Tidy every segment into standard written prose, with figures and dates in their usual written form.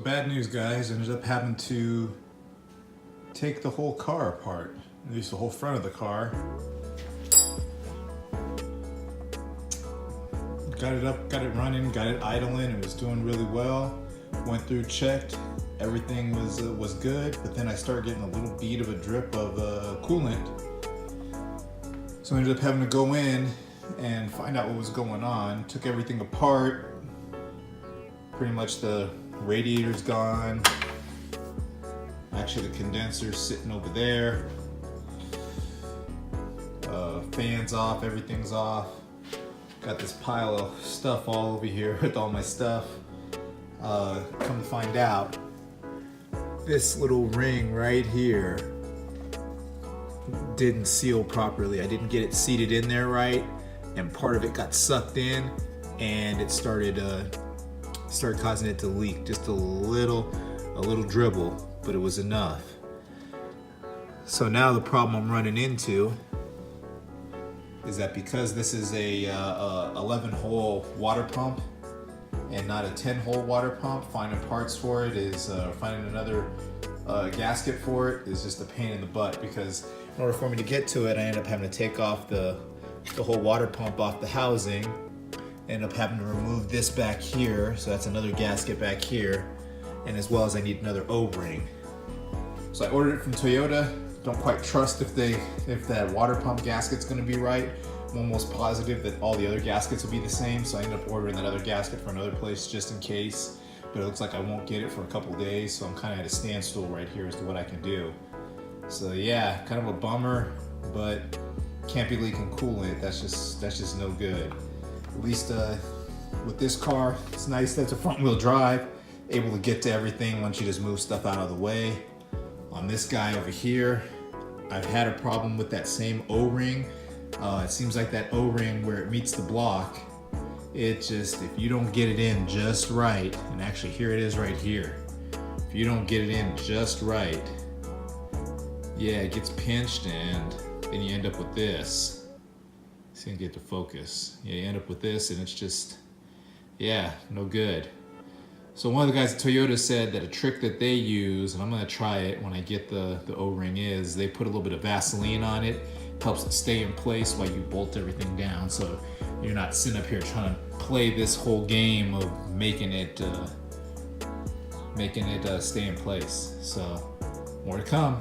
So bad news, guys. I ended up having to take the whole car apart, at least the whole front of the car. Got it up, got it running, got it idling. It was doing really well. Went through, checked, everything was good. But then I started getting a little bead of a drip of coolant. So I ended up having to go in and find out what was going on. Took everything apart. Pretty much the radiator's gone. Actually, the condenser's sitting over there. Fan's off, everything's off. Got this pile of stuff all over here with all my stuff. Come to find out, this little ring right here didn't seal properly. I didn't get it seated in there right, and part of it got sucked in, and it started causing it to leak. Just a little dribble, but it was enough. So now the problem I'm running into is that because this is a 11-hole water pump and not a 10-hole water pump, finding parts for it is finding another gasket for it is just a pain in the butt, because in order for me to get to it, I end up having to take off the whole water pump off the housing. End up having to remove this back here, so that's another gasket back here, and as well as I need another O-ring. So I ordered it from Toyota. Don't quite trust if that water pump gasket's going to be right. I'm almost positive that all the other gaskets will be the same, so I end up ordering that other gasket from another place just in case. But it looks like I won't get it for a couple days, so I'm kind of at a standstill right here as to what I can do. So yeah, kind of a bummer, but can't be leaking coolant. That's just no good. At least with this car, it's nice that it's a front-wheel drive, able to get to everything once you just move stuff out of the way. On this guy over here, I've had a problem with that same O-ring. It seems like that O-ring where it meets the block, if you don't get it in just right, and actually here it is right here. If you don't get it in just right, yeah, it gets pinched, and then you end up with this. See if I can get to focus. Yeah, you end up with this, and it's just, yeah, no good. So one of the guys at Toyota said that a trick that they use, and I'm gonna try it when I get the O-ring, is they put a little bit of Vaseline on it. Helps it stay in place while you bolt everything down, so you're not sitting up here trying to play this whole game of making it stay in place. So more to come.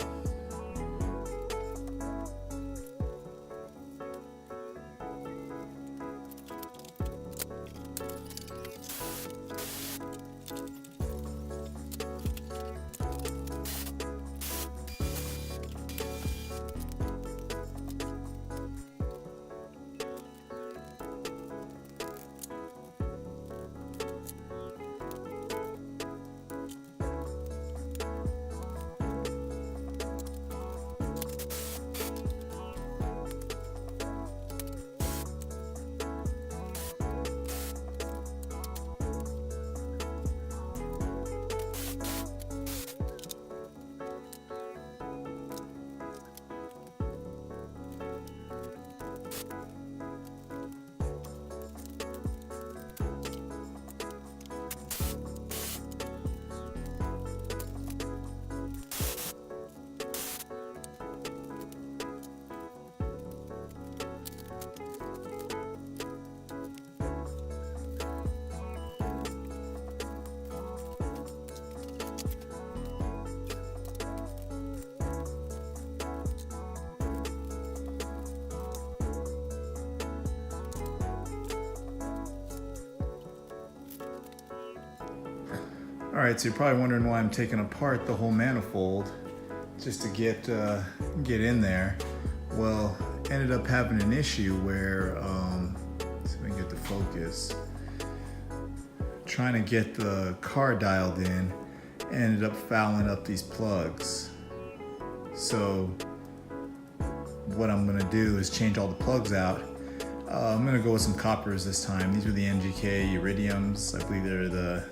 All right, so you're probably wondering why I'm taking apart the whole manifold just to get in there. Well, ended up having an issue where, let's see if we can get the focus. Trying to get the car dialed in, ended up fouling up these plugs. So what I'm gonna do is change all the plugs out. I'm gonna go with some coppers this time. These are the NGK iridiums. I believe they're the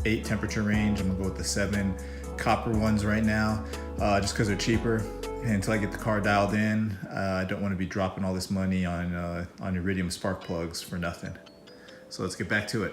8 temperature range. I'm gonna go with the 7 copper ones right now, just because they're cheaper. And until I get the car dialed in, I don't want to be dropping all this money on iridium spark plugs for nothing. So let's get back to it.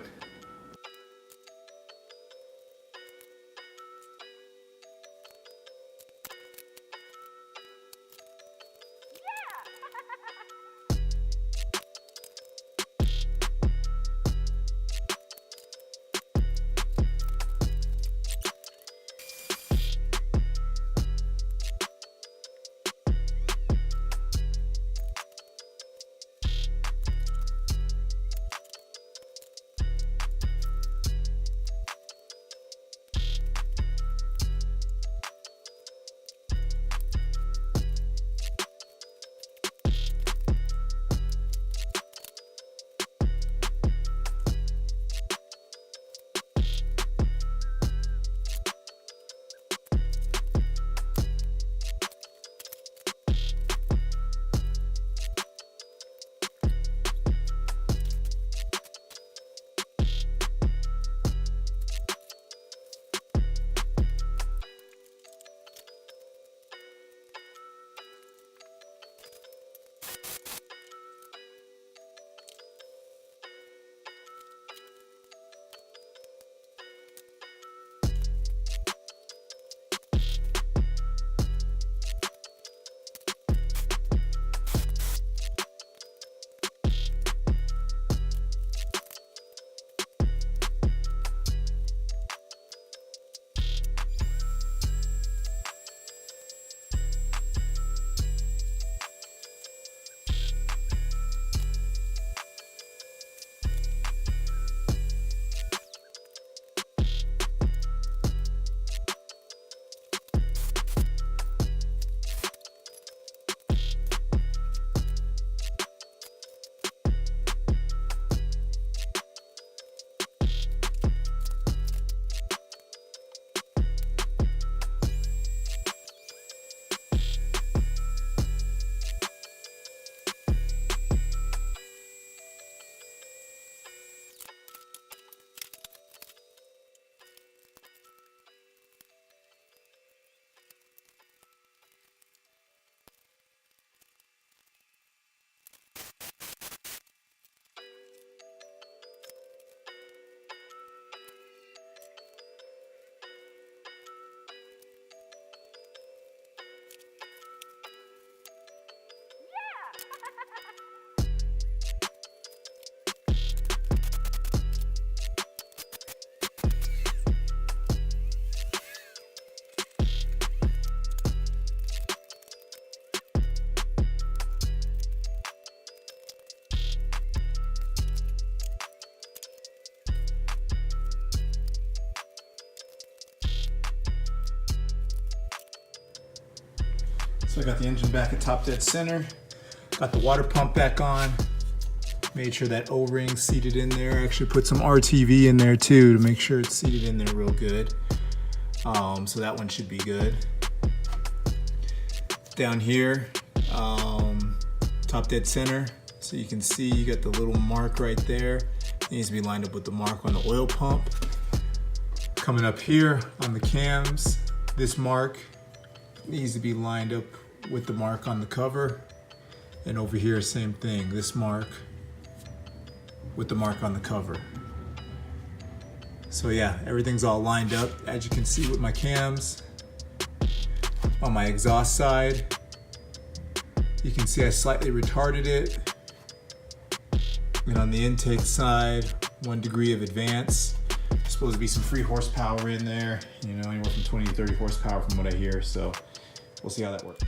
So I got the engine back at top dead center. Got the water pump back on. Made sure that O-ring's seated in there. I actually put some RTV in there too to make sure it's seated in there real good. So that one should be good. Down here, top dead center. So you can see you got the little mark right there. It needs to be lined up with the mark on the oil pump. Coming up here on the cams, this mark needs to be lined up with the mark on the cover. And over here, same thing, this mark with the mark on the cover. So yeah, everything's all lined up, as you can see with my cams. On my exhaust side, you can see I slightly retarded it. And on the intake side, 1 degree of advance. There's supposed to be some free horsepower in there, you know, anywhere from 20 to 30 horsepower from what I hear, so we'll see how that works.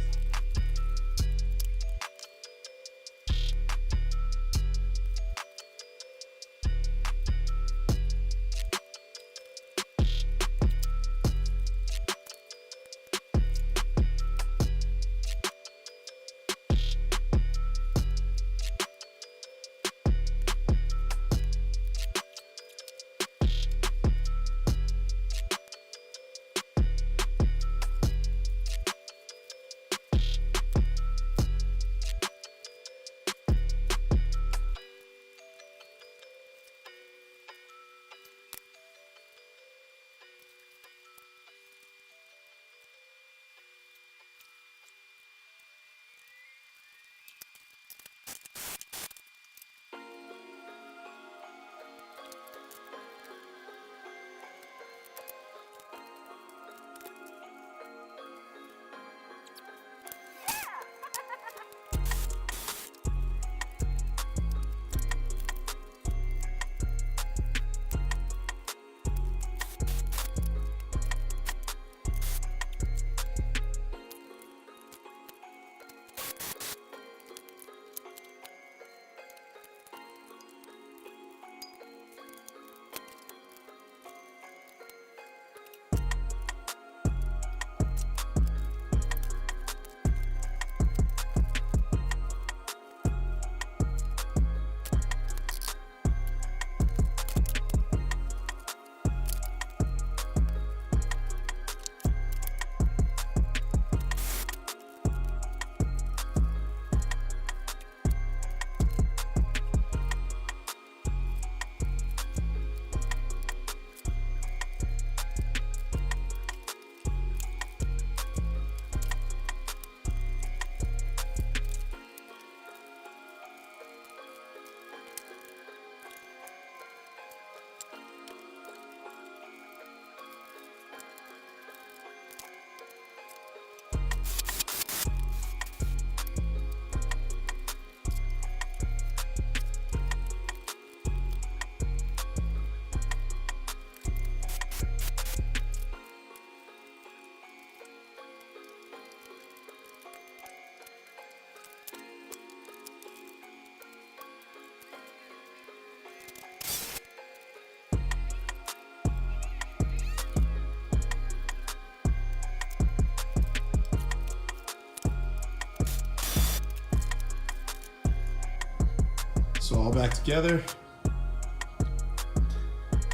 So all back together.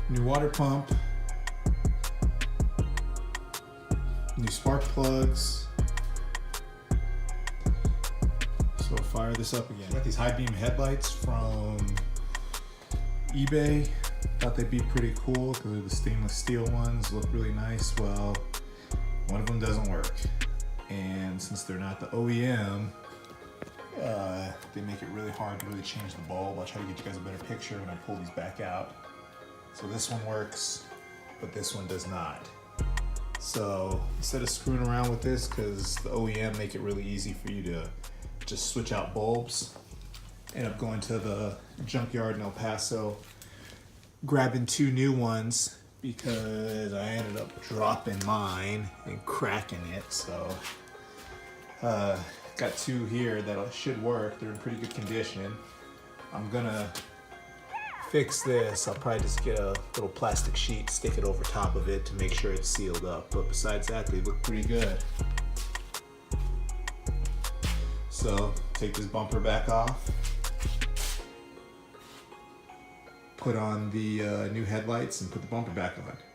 New water pump. New spark plugs. So fire this up again. Got these high beam headlights from eBay. Thought they'd be pretty cool because they're the stainless steel ones, look really nice. Well, one of them doesn't work. And since they're not the OEM, they make it really hard to really change the bulb. I'll try to get you guys a better picture when I pull these back out. So this one works, but this one does not. So instead of screwing around with this, because the OEM make it really easy for you to just switch out bulbs, end up going to the junkyard in El Paso, grabbing 2 new ones because I ended up dropping mine and cracking it. So got 2 here that should work. They're in pretty good condition. I'm gonna fix this. I'll probably just get a little plastic sheet, stick it over top of it to make sure it's sealed up. But besides that, they look pretty good. So take this bumper back off. Put on the new headlights and put the bumper back on.